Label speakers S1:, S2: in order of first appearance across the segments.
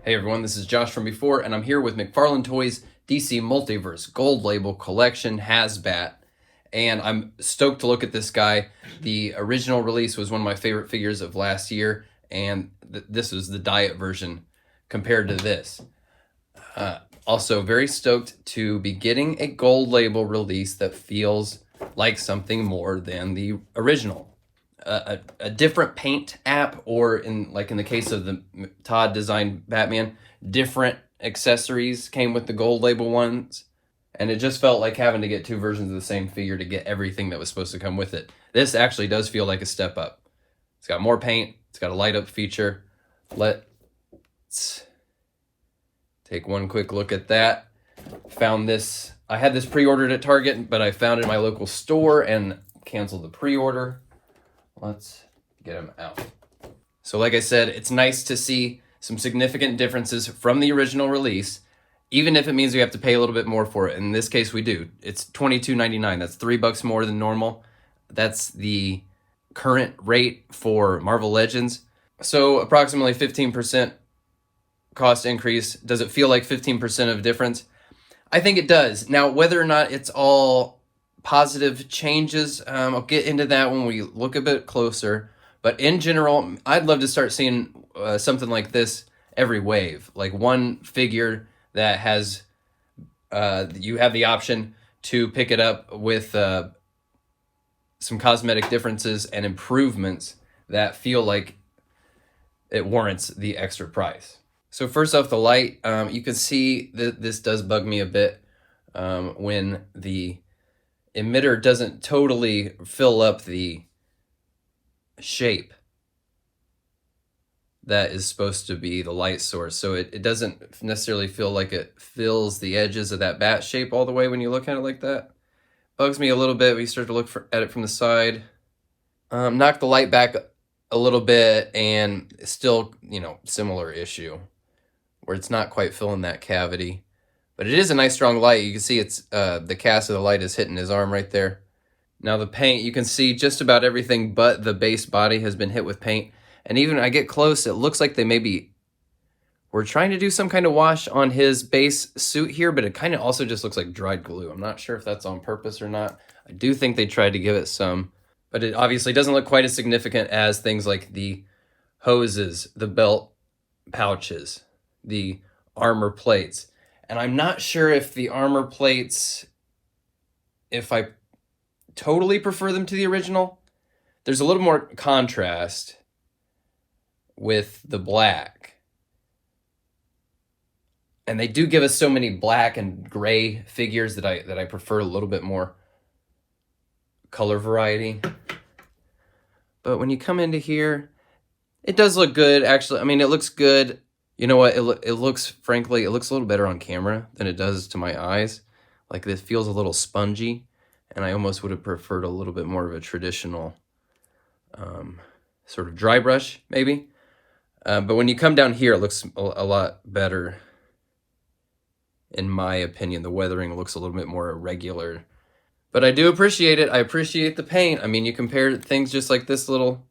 S1: Hey everyone, this is Josh from before, and I'm here with McFarlane Toys DC Multiverse Gold Label Collection Hazbat, and I'm stoked to look at this guy. The original release was one of my favorite figures of last year, and this was the diet version compared to this. Also very stoked to be getting a Gold Label release that feels like something more than the original. A different paint app, or in the case of the Todd designed Batman, different accessories came with the Gold Label ones, and it just felt like having to get two versions of the same figure to get everything that was supposed to come with it. This actually does feel like a step up. It's got more paint, it's got a light up feature. Let's take one quick look at that. Found this, I had this pre-ordered at Target, but I found it in my local store and canceled the pre-order. Let's get them out. So like I said, it's nice to see some significant differences from the original release, even if it means we have to pay a little bit more for it. In this case, we do. It's $22.99. That's $3 more than normal. That's the current rate for Marvel Legends. So approximately 15% cost increase. Does it feel like 15% of difference? I think it does. Now, whether or not it's all positive changes, I'll get into that when we look a bit closer. But in general, I'd love to start seeing something like this every wave. Like one figure that has, you have the option to pick it up with some cosmetic differences and improvements that feel like it warrants the extra price. So first off, the light, you can see that this does bug me a bit when the emitter doesn't totally fill up the shape that is supposed to be the light source. So it doesn't necessarily feel like it fills the edges of that bat shape all the way when you look at it like that. Bugs me a little bit when you start to look at it from the side. Knock the light back a little bit and still, similar issue where it's not quite filling that cavity. But it is a nice strong light. You can see it's the cast of the light is hitting his arm right there. Now the paint, you can see just about everything but the base body has been hit with paint. And even when I get close, it looks like they were trying to do some kind of wash on his base suit here, but it kind of also just looks like dried glue. I'm not sure if that's on purpose or not. I do think they tried to give it some, but it obviously doesn't look quite as significant as things like the hoses, the belt pouches, the armor plates. And I'm not sure if the armor plates, if I totally prefer them to the original. There's a little more contrast with the black. And they do give us so many black and gray figures that I prefer a little bit more color variety. But when you come into here, it does look good, actually. I mean, it looks good. You know what, it looks, frankly, it looks a little better on camera than it does to my eyes. Like, this feels a little spongy, and I almost would have preferred a little bit more of a traditional sort of dry brush, maybe. But when you come down here, it looks a lot better, in my opinion. The weathering looks a little bit more irregular. But I do appreciate it. I appreciate the paint. I mean, you compare things just like this little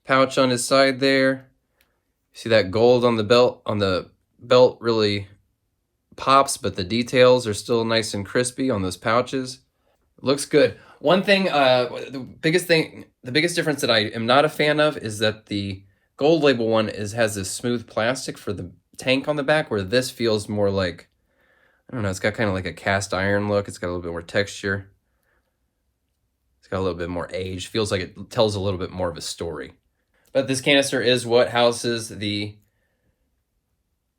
S1: pouch on his side there. See that gold on the belt really pops, but the details are still nice and crispy on those pouches. It looks good. One thing, the biggest difference that I am not a fan of is that the Gold Label one has this smooth plastic for the tank on the back, where this feels more like, I don't know, it's got kind of like a cast iron look. It's got a little bit more texture. It's got a little bit more age. Feels like it tells a little bit more of a story. But this canister is what houses the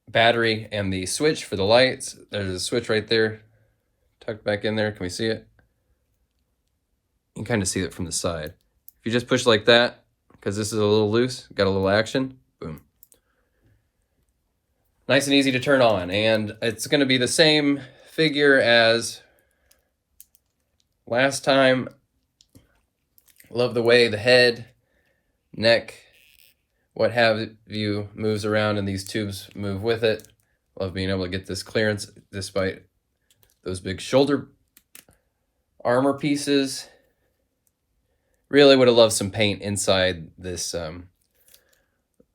S1: battery and the switch for the lights. There's a switch right there, tucked back in there. Can we see it? You can kind of see it from the side. If you just push like that, because this is a little loose, got a little action, boom. Nice and easy to turn on. And it's going to be the same figure as last time. Love the way the head, neck, what have you moves around, and these tubes move with it. Love being able to get this clearance despite those big shoulder armor pieces. Really would have loved some paint inside this,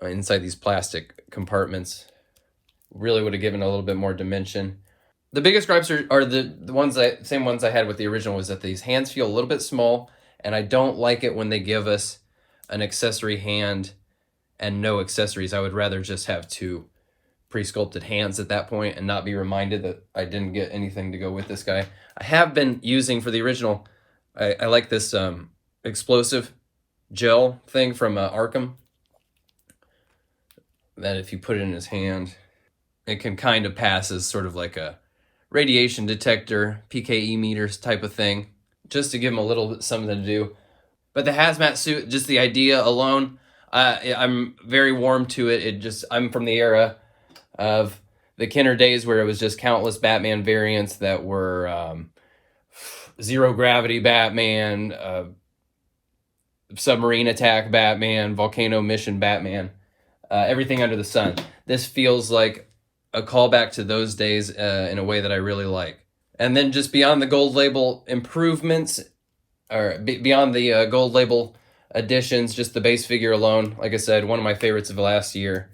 S1: inside these plastic compartments. Really would have given a little bit more dimension. The biggest gripes are the same ones I had with the original, was that these hands feel a little bit small, and I don't like it when they give us an accessory hand and no accessories. I would rather just have 2 pre-sculpted hands at that point and not be reminded that I didn't get anything to go with this guy. I have been using, for the original, I like this explosive gel thing from Arkham, that if you put it in his hand, it can kind of pass as sort of like a radiation detector, PKE meters type of thing, just to give him a little something to do. But the hazmat suit, just the idea alone, I'm very warm to it. I'm from the era of the Kenner days where it was just countless Batman variants that were zero gravity Batman, submarine attack Batman, volcano mission Batman, everything under the sun. This feels like a callback to those days in a way that I really like. And then just beyond the Gold Label improvements, or beyond the Gold Label additions, just the base figure alone, like I said, one of my favorites of last year.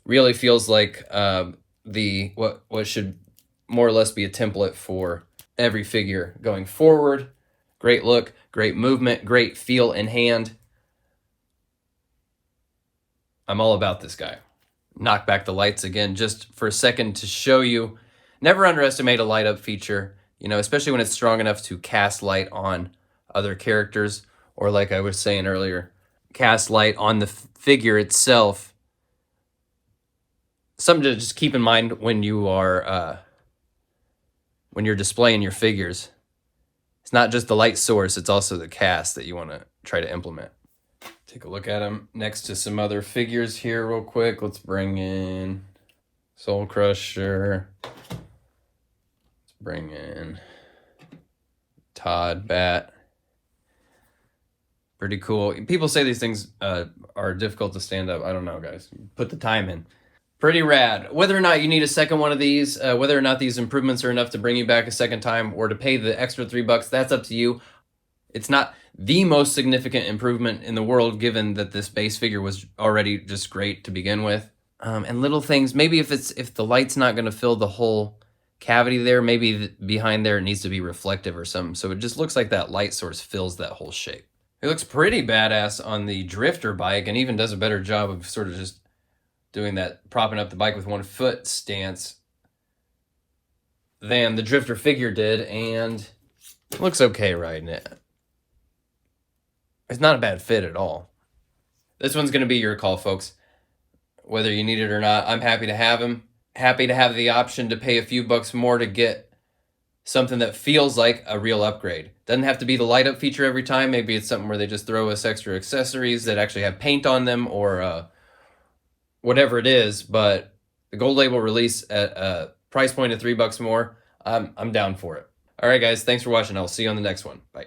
S1: Really feels like what should more or less be a template for every figure going forward. Great look, great movement, great feel in hand. I'm all about this guy. Knock back the lights again just for a second to show you. Never underestimate a light up feature, especially when it's strong enough to cast light on other characters, or like I was saying earlier, cast light on the figure itself. Something to just keep in mind when you're displaying your figures. It's not just the light source, it's also the cast that you want to try to implement. Take a look at them next to some other figures here real quick. Let's bring in Soul Crusher. Let's bring in Todd Bat. Pretty cool. People say these things are difficult to stand up. I don't know, guys. Put the time in. Pretty rad. Whether or not you need a second one of these, whether or not these improvements are enough to bring you back a second time or to pay the extra $3, that's up to you. It's not the most significant improvement in the world, given that this base figure was already just great to begin with. And little things, maybe if the light's not going to fill the whole cavity there, maybe behind there it needs to be reflective or something, so it just looks like that light source fills that whole shape. It looks pretty badass on the drifter bike, and even does a better job of sort of just doing that, propping up the bike with 1 foot stance than the drifter figure did, and it looks okay riding it. It's not a bad fit at all. This one's going to be your call, folks. Whether you need it or not, I'm happy to have him. Happy to have the option to pay a few bucks more to get something that feels like a real upgrade. Doesn't have to be the light up feature every time. Maybe it's something where they just throw us extra accessories that actually have paint on them, or whatever it is. But the Gold Label release at a price point of $3 more, I'm down for it. All right, guys, thanks for watching. I'll see you on the next one. Bye.